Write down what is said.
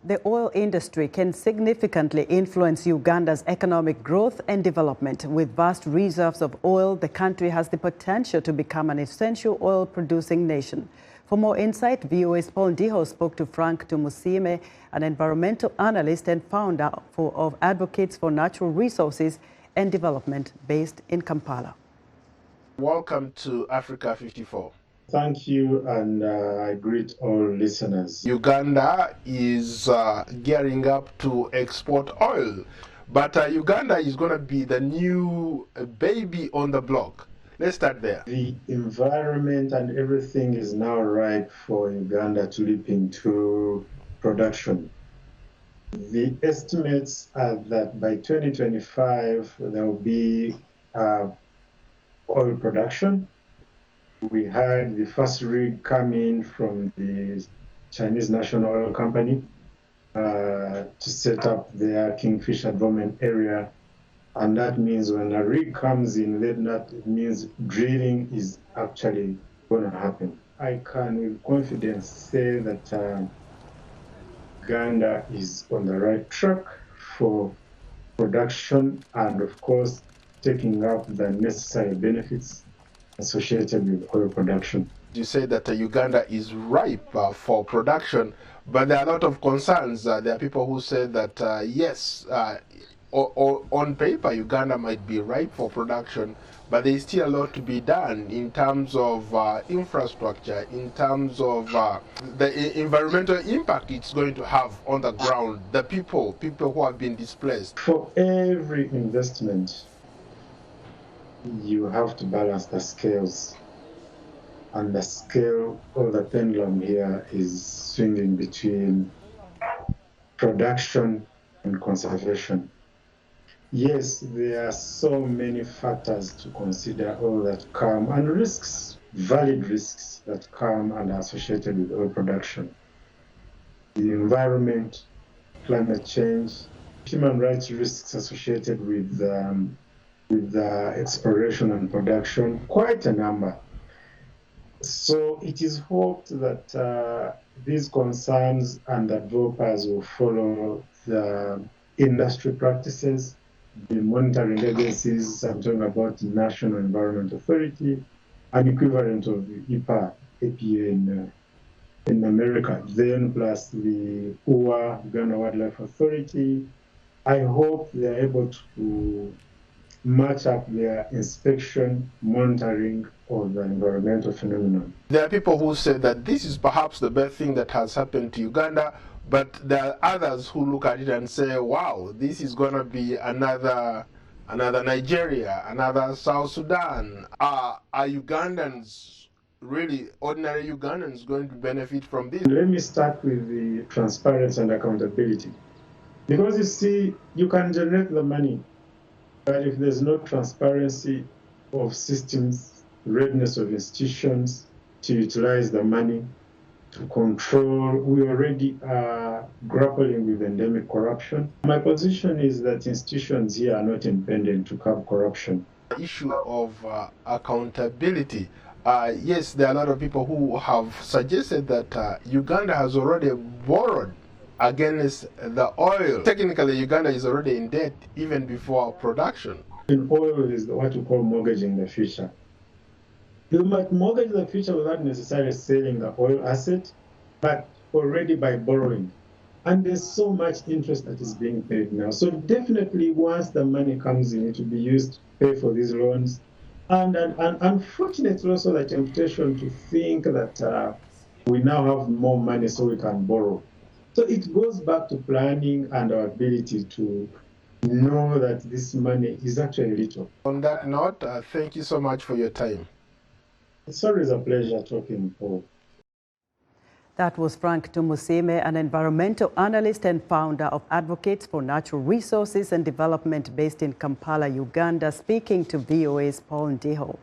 The oil industry can significantly influence Uganda's economic growth and development. With vast reserves of oil, the country has the potential to become an essential oil-producing nation. For more insight, VOA's Ndiho spoke to Frank Tumusiime, an environmental analyst and founder of Advocates for Natural Resources and Development based in Kampala. Welcome to Africa 54. Thank you, and I greet all listeners. Uganda is gearing up to export oil, but Uganda is going to be the new baby on the block. Let's start there. The environment and everything is now ripe for Uganda to leap into production. The estimates are that by 2025 there will be oil production. We had the first rig come in from the Chinese National Oil Company to set up their Kingfisher development area. And that means when a rig comes in, then that means drilling is actually going to happen. I can with confidence say that Uganda is on the right track for production and, of course, taking up the necessary benefits associated with oil production. You say that Uganda is ripe for production, but there are a lot of concerns. There are people who say that, yes, on paper, Uganda might be ripe for production, but there is still a lot to be done in terms of infrastructure, in terms of the environmental impact it's going to have on the ground, the people who have been displaced. For every investment, you have to balance the scales, and the scale of the pendulum here is swinging between production and conservation. Yes, there are so many factors to consider, all that come, and risks, valid risks that come and are associated with oil production. The environment, climate change, human rights risks associated with exploration and production, quite a number. So it is hoped that these concerns and developers will follow the industry practices, the monitoring agencies. I'm talking about the National Environment Authority, an equivalent of the EPA in America, then plus the UWA, Uganda Wildlife Authority. I hope they're able to match up their inspection, monitoring of the environmental phenomenon. There are people who say that this is perhaps the best thing that has happened to Uganda, but there are others who look at it and say, wow, this is going to be another Nigeria, another South Sudan. Are Ugandans, really ordinary Ugandans, going to benefit from this? Let me start with the transparency and accountability. Because you see, you can generate the money, but if there's no transparency of systems, readiness of institutions to utilize the money, to control, we already are grappling with endemic corruption. My position is that institutions here are not intended to curb corruption. The issue of accountability. Yes, there are a lot of people who have suggested that Uganda has already borrowed against the oil. Technically, Uganda is already in debt even before production. In oil is what we call mortgaging the future. You might mortgage the future without necessarily selling the oil asset, but already by borrowing. And there's so much interest that is being paid now. So definitely once the money comes in, it will be used to pay for these loans. And unfortunately also the temptation to think that we now have more money so we can borrow. So it goes back to planning and our ability to know that this money is actually little. On that note, thank you so much for your time. It's always a pleasure talking, Paul. That was Frank Tumusiime, an environmental analyst and founder of Advocates for Natural Resources and Development based in Kampala, Uganda, speaking to VOA's Ndiho.